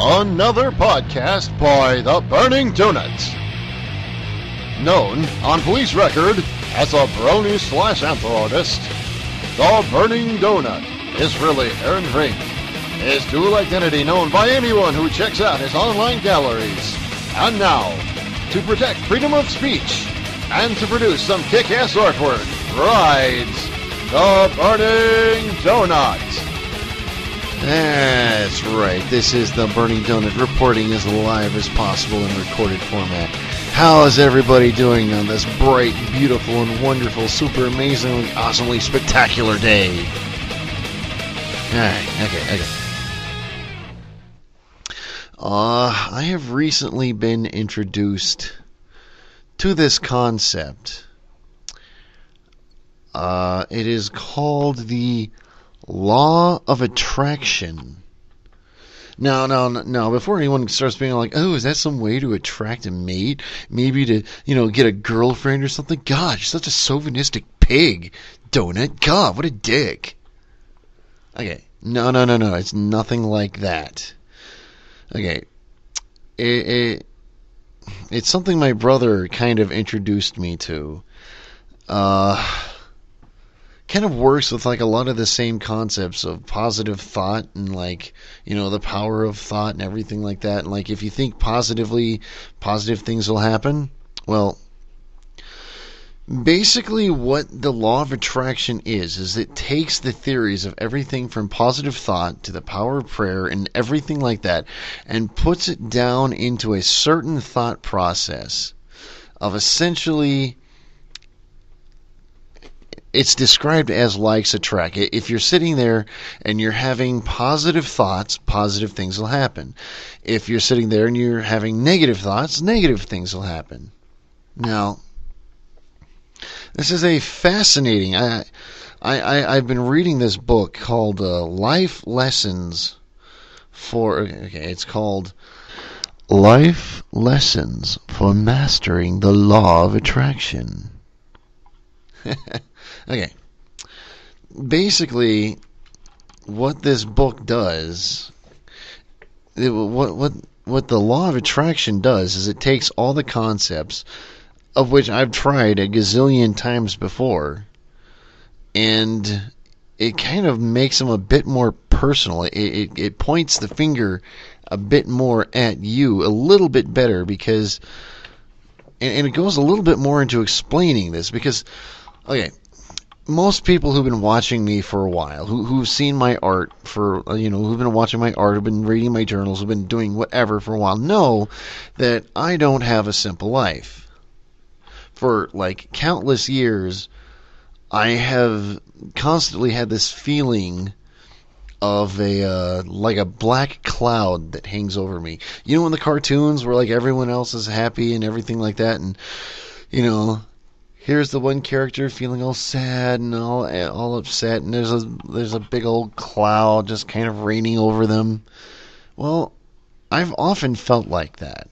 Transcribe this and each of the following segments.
Another podcast by the Burning Donuts. Known on police record as a brony/anther artist, the Burning Donut is really earned ring. His dual identity known by anyone who checks out his online galleries. And now, to protect freedom of speech and to produce some kick-ass artwork, rides the Burning Donut. That's right. This is the Burning Donut reporting as live as possible in recorded format. How is everybody doing on this bright, beautiful, and wonderful, super amazingly, awesomely spectacular day? Alright, okay. I have recently been introduced to this concept. It is called the Law of Attraction. Now, before anyone starts being like, oh, is that some way to attract a mate? Maybe to, get a girlfriend or something? God, you're such a chauvinistic pig, Donut. God, what a dick. Okay, no, it's nothing like that. Okay, it's something my brother kind of introduced me to. Kind of works with like a lot of the same concepts of positive thought and like, the power of thought and everything like that. And like if you think positively, positive things will happen. Well, basically what the law of attraction is it takes the theories of everything from positive thought to the power of prayer and everything like that and puts it down into a certain thought process of essentially, it's described as likes attract. If you're sitting there and you're having positive thoughts, positive things will happen. If you're sitting there and you're having negative thoughts, negative things will happen. Now, this is a fascinating... I've been reading this book called Life Lessons for... Okay, it's called Life Lessons for Mastering the Law of Attraction. Okay. Basically, what this book does, what the law of attraction does is it takes all the concepts of which I've tried a gazillion times before, and it kind of makes them a bit more personal. It points the finger a bit more at you, a little bit better, because, and it goes a little bit more into explaining this, because, okay, most people who've been watching me for a while, who've seen my art for, who've been watching my art, who've been reading my journals, who've been doing whatever for a while, know that I don't have a simple life. For, like, countless years, I have constantly had this feeling of like a black cloud that hangs over me. You know in the cartoons where, like, everyone else is happy and everything like that, and, here's the one character feeling all sad and all upset, and there's a big old cloud just kind of raining over them. Well, I've often felt like that.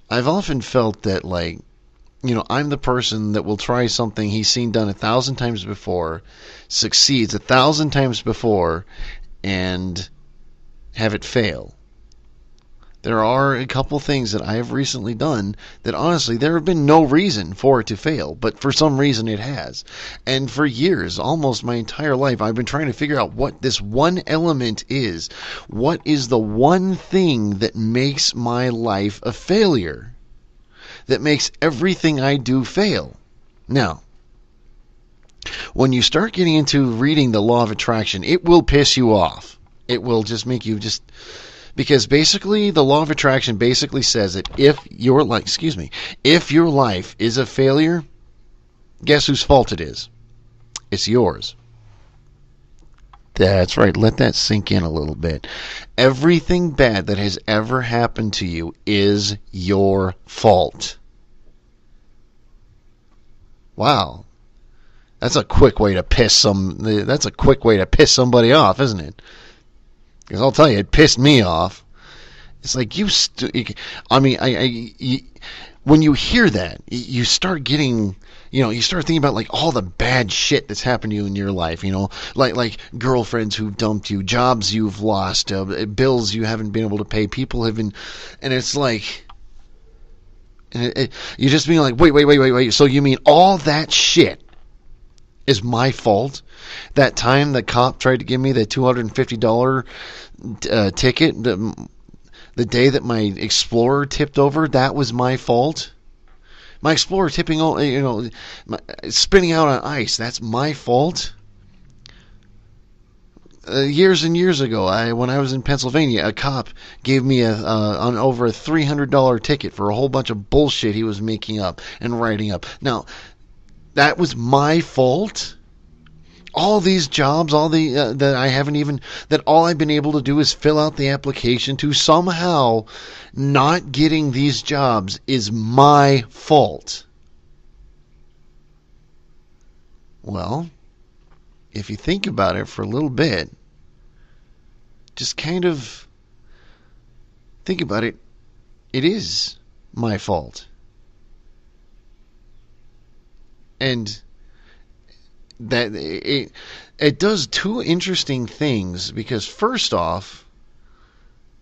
I've often felt that, like, I'm the person that will try something he's seen done 1,000 times before, succeeds 1,000 times before, and have it fail. There are a couple things that I have recently done that honestly there have been no reason for it to fail, but for some reason it has. And for years, almost my entire life, I've been trying to figure out what this one element is. What is the one thing that makes my life a failure? That makes everything I do fail? Now, when you start getting into reading the law of attraction, it will piss you off. It will just make you just... Because basically, the law of attraction basically says that if your life is a failure, guess whose fault it is? It's yours. That's right. Let that sink in a little bit. Everything bad that has ever happened to you is your fault. Wow. That's a quick way to piss somebody off, isn't it? Because I'll tell you, it pissed me off. It's like when you hear that, you start getting You start thinking about like all the bad shit that's happened to you in your life, like girlfriends who dumped you, jobs you've lost, bills you haven't been able to pay, people have been, and it's like, you're just being like, wait. So you mean all that shit is my fault? That time the cop tried to give me the $250 ticket, the day that my Explorer tipped over, that was my fault? My Explorer tipping over, spinning out on ice, that's my fault? Years and years ago, when I was in Pennsylvania, a cop gave me over a $300 ticket for a whole bunch of bullshit he was making up and writing up. Now, that was my fault? All these jobs, that I haven't even, that all I've been able to do is fill out the application to, somehow not getting these jobs is my fault. Well, if you think about it for a little bit, just kind of think about it, it is my fault. And that it does two interesting things, because first off,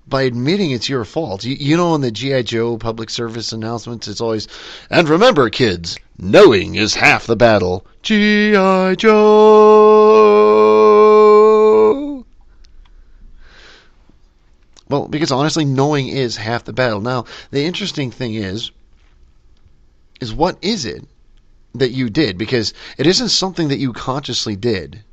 by admitting it's your fault, in the G.I. Joe public service announcements, it's always, and remember kids, knowing is half the battle. G.I. Joe! Well, because honestly, knowing is half the battle. Now, the interesting thing is what is it that you did? Because it isn't something that you consciously did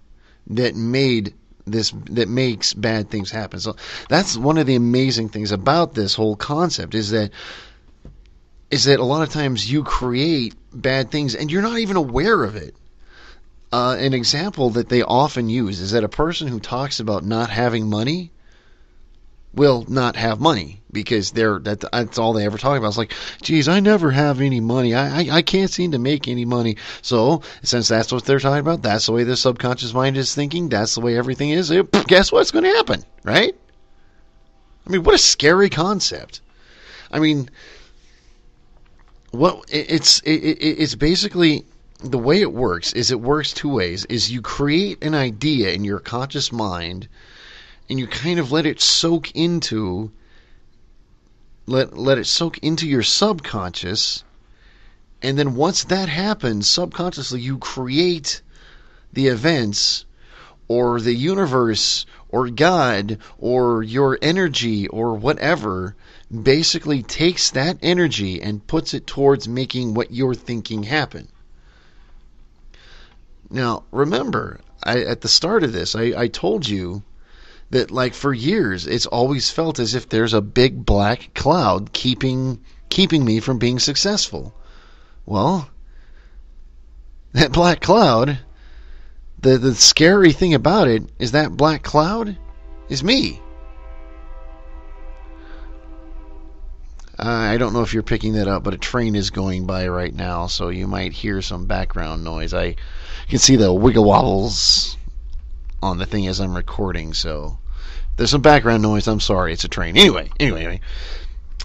that makes bad things happen. So that's one of the amazing things about this whole concept, is that a lot of times you create bad things and you're not even aware of it. An example that they often use is that a person who talks about not having money will not have money, because that's all they ever talk about. It's like, geez, I never have any money. I can't seem to make any money. So since that's what they're talking about, that's the way the subconscious mind is thinking, that's the way everything is, guess what's going to happen, right? I mean, what a scary concept. I mean, it's basically, the way it works two ways. Is you create an idea in your conscious mind, and you kind of let it soak into your subconscious, and then once that happens, subconsciously you create the events, or the universe, or God, or your energy, or whatever, basically takes that energy and puts it towards making what you're thinking happen. Now, remember, at the start of this, I told you that, like, for years, it's always felt as if there's a big black cloud keeping me from being successful. Well, that black cloud, the scary thing about it is that black cloud is me. I don't know if you're picking that up, but a train is going by right now, so you might hear some background noise. I can see the wiggle wobbles on the thing as I'm recording, so there's some background noise. I'm sorry, it's a train. Anyway,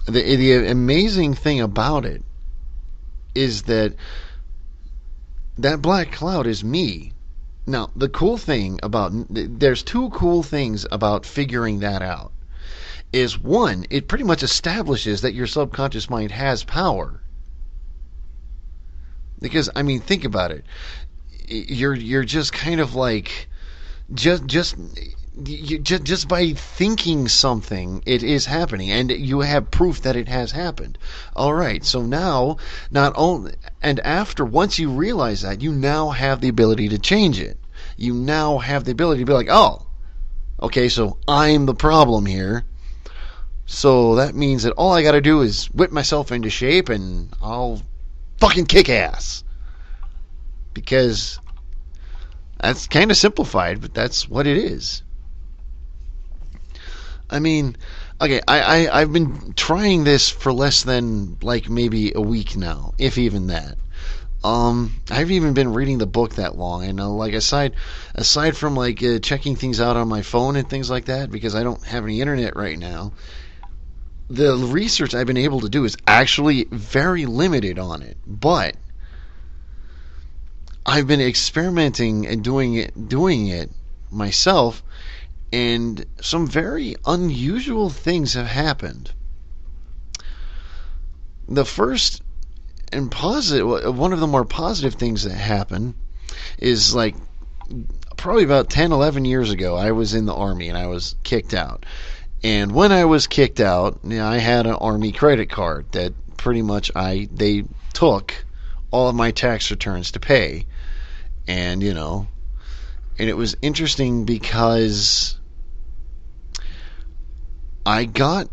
the amazing thing about it is that black cloud is me. Now, there's two cool things about figuring that out. Is one, it pretty much establishes that your subconscious mind has power. Because, I mean, think about it. You're just kind of like, just by thinking something, it is happening, and you have proof that it has happened. All right, so now, not only, and after, once you realize that, you now have the ability to change it. You now have the ability to be like, oh, okay, so I'm the problem here. So that means that all I got to do is whip myself into shape, and I'll fucking kick ass. Because that's kind of simplified, but that's what it is. I mean, okay, I've been trying this for less than, like, maybe a week now, if even that. I haven't even been reading the book that long, and like, aside from like checking things out on my phone and things like that, because I don't have any internet right now, the research I've been able to do is actually very limited on it. But I've been experimenting and doing it myself, and some very unusual things have happened. The first and positive, one of the more positive things that happened is like probably about 10, 11 years ago, I was in the Army and I was kicked out. And when I was kicked out, I had an Army credit card that pretty much they took all of my tax returns to pay. And, and it was interesting because I got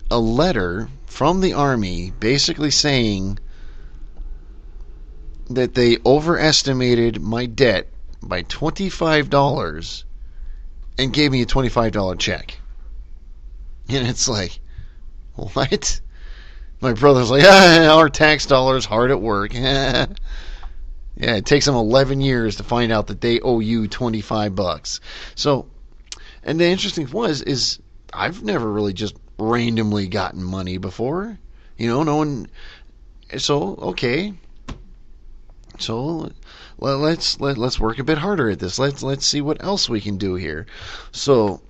a letter from the Army basically saying that they overestimated my debt by $25 and gave me a $25 check. And it's like, what? My brother's like, our tax dollars hard at work. Yeah, it takes them 11 years to find out that they owe you $25. So, and the interesting thing is I've never really just randomly gotten money before. No one. So, okay. So, let's work a bit harder at this. Let's see what else we can do here. So,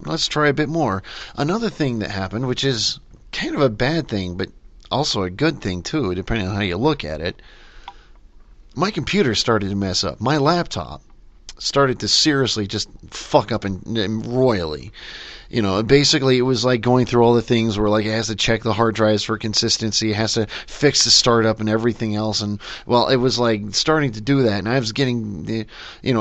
let's try a bit more. Another thing that happened, which is kind of a bad thing, but also a good thing too, depending on how you look at it. My computer started to mess up. My laptop started to seriously just fuck up and royally. Basically it was like going through all the things where like it has to check the hard drives for consistency, it has to fix the startup and everything else, and well, it was like starting to do that, and I was getting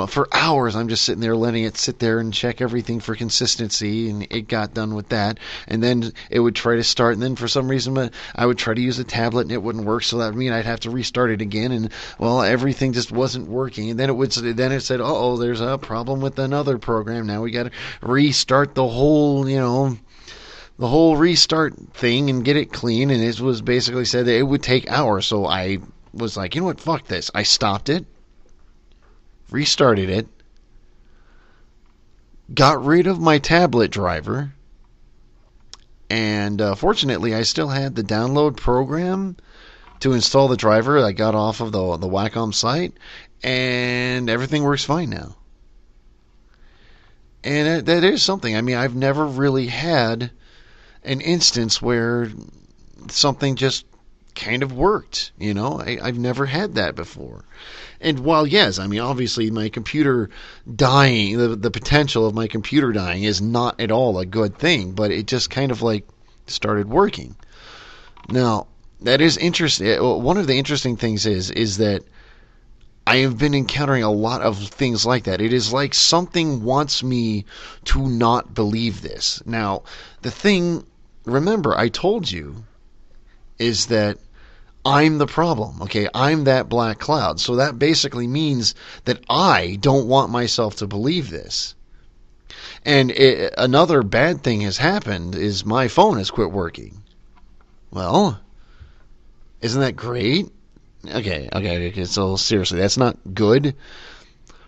for hours I'm just sitting there letting it sit there and check everything for consistency, and it got done with that, and then it would try to start, and then for some reason I would try to use a tablet and it wouldn't work, so that would mean I'd have to restart it again, and well, everything just wasn't working, and then it said, oh, there's a problem with another program, now we got to restart the whole restart thing and get it clean, and it was basically said that it would take hours. So I was like, you know what, fuck this. I stopped it, restarted it, got rid of my tablet driver, and fortunately I still had the download program to install the driver. I got off of the Wacom site, and everything works fine now. And that is something. I mean, I've never really had an instance where something just kind of worked. I've never had that before. And while, yes, I mean, obviously my computer dying, the potential of my computer dying is not at all a good thing, but it just kind of like started working. Now, that is interesting. One of the interesting things is that I have been encountering a lot of things like that. It is like something wants me to not believe this. Now, the thing, remember, I told you, is that I'm the problem, okay? I'm that black cloud. So that basically means that I don't want myself to believe this. And another bad thing has happened is my phone has quit working. Well, isn't that great? Okay, so seriously, that's not good,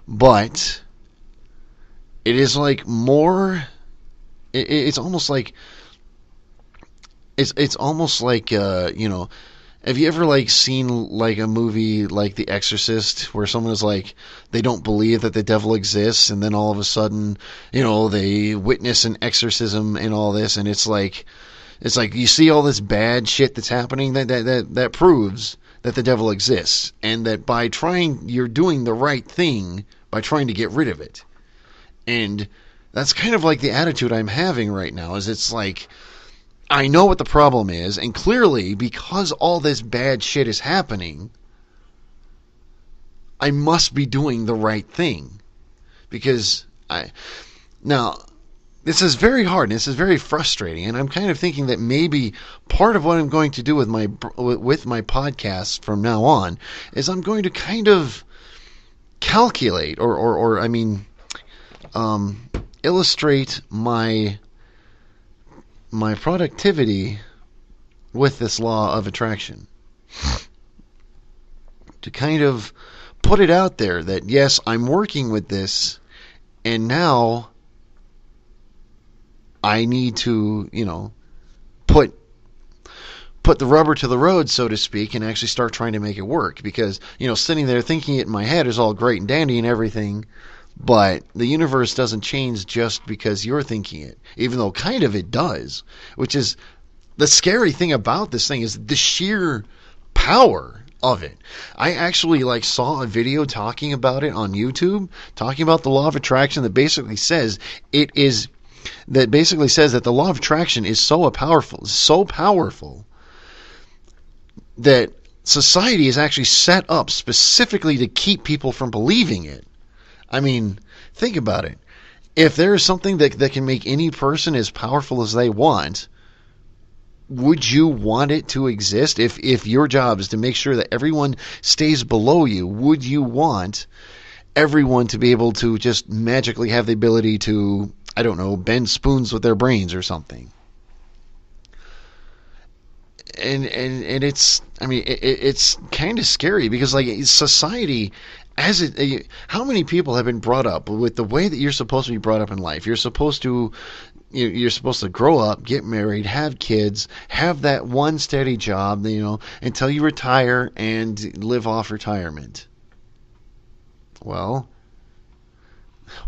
but it is like more, it's almost like, it's almost like, have you ever like seen like a movie like The Exorcist where someone is like, they don't believe that the devil exists, and then all of a sudden, they witness an exorcism and all this, and it's like you see all this bad shit that's happening that proves that the devil exists, and that you're doing the right thing by trying to get rid of it. And that's kind of like the attitude I'm having right now, is it's like, I know what the problem is, and clearly, because all this bad shit is happening, I must be doing the right thing. Because now, this is very hard, and this is very frustrating, and I'm kind of thinking that maybe part of what I'm going to do with my podcast from now on is I'm going to kind of calculate or illustrate my productivity with this law of attraction. To kind of put it out there that, yes, I'm working with this, and now I need to, put put the rubber to the road, so to speak, and actually start trying to make it work. Because, sitting there thinking it in my head is all great and dandy and everything, but the universe doesn't change just because you're thinking it, even though kind of it does, which is the scary thing about this thing is the sheer power of it. I actually saw a video talking about it on YouTube, talking about the law of attraction that basically says that the law of attraction is so powerful that society is actually set up specifically to keep people from believing it. I mean, think about it. If there is something that can make any person as powerful as they want, would you want it to exist? If your job is to make sure that everyone stays below you, would you want everyone to be able to just magically have the ability to, I don't know, bend spoons with their brains or something? And it's, I mean, it's kind of scary because society, how many people have been brought up with the way that you're supposed to be brought up in life? You're supposed to grow up, get married, have kids, have that one steady job, until you retire and live off retirement. Well,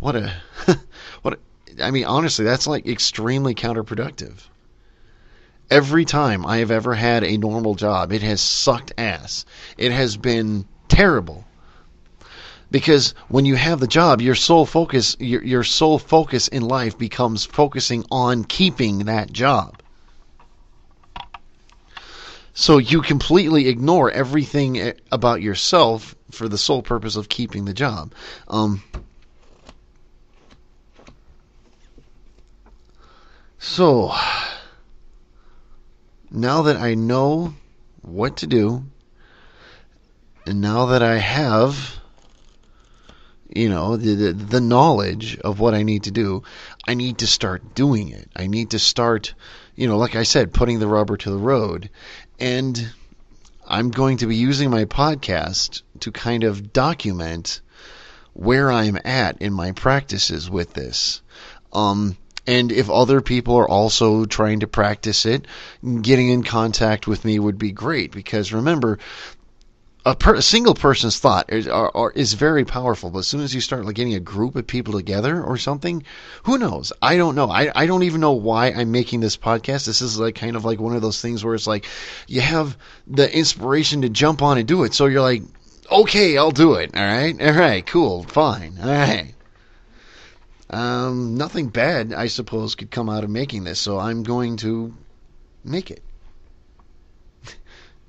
I mean, honestly, that's extremely counterproductive. Every time I have ever had a normal job, it has sucked ass. It has been terrible. Because when you have the job, your sole focus in life becomes focusing on keeping that job. So you completely ignore everything about yourself for the sole purpose of keeping the job. So now that I know what to do, and now that I have the knowledge of what I need to do, I need to start doing it. I need to start, like I said, putting the rubber to the road. And I'm going to be using my podcast to kind of document where I'm at in my practices with this. And if other people are also trying to practice it, getting in contact with me would be great. Because remember, a single person's thought is very powerful, but as soon as you start getting a group of people together or something, who knows? I don't know. I don't even know why I'm making this podcast. This is kind of one of those things where it's you have the inspiration to jump on and do it, so you're okay, I'll do it. All right, cool, fine, all right. Nothing bad, I suppose, could come out of making this, so I'm going to make it.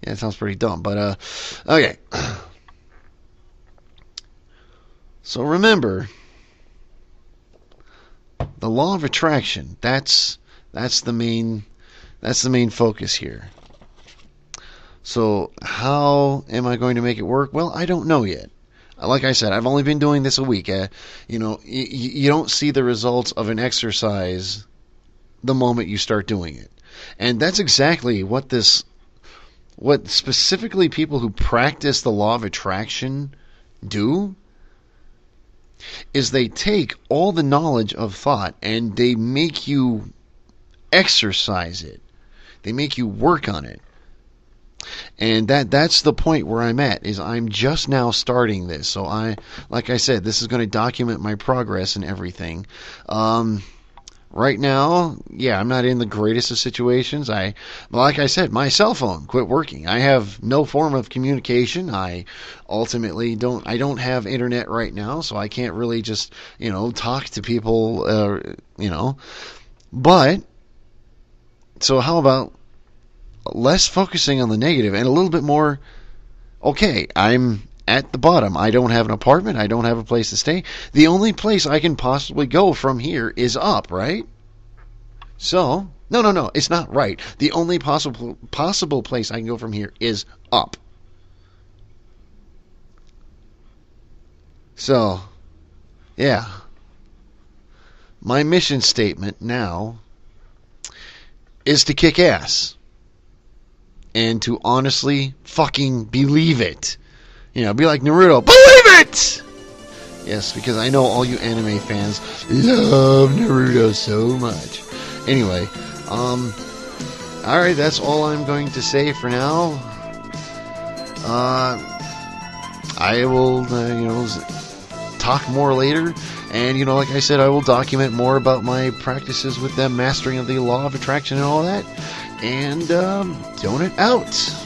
Yeah, it sounds pretty dumb, but okay. So remember, the law of attraction. That's the main focus here. So how am I going to make it work? Well, I don't know yet. Like I said, I've only been doing this a week. You don't see the results of an exercise the moment you start doing it, and that's exactly what specifically people who practice the law of attraction do, is they take all the knowledge of thought and they make you exercise it. They make you work on it. And that's the point where I'm at, is I'm just now starting this. So like I said, this is going to document my progress and everything. Right now, yeah, I'm not in the greatest of situations. Like I said, my cell phone quit working. I have no form of communication. I ultimately don't have internet right now, so I can't really just, talk to people, But, so how about less focusing on the negative and a little bit more, okay, I'm at the bottom. I don't have an apartment. I don't have a place to stay. The only place I can possibly go from here is up, right? So, no, it's not right. The only possible place I can go from here is up. So, yeah. My mission statement now is to kick ass. And to honestly fucking believe it. Be like Naruto. Believe it! Yes, because I know all you anime fans love Naruto so much. Anyway, Alright, that's all I'm going to say for now. I will, talk more later. And, like I said, I will document more about my practices with them, mastering of the law of attraction and all that. And, Donut out.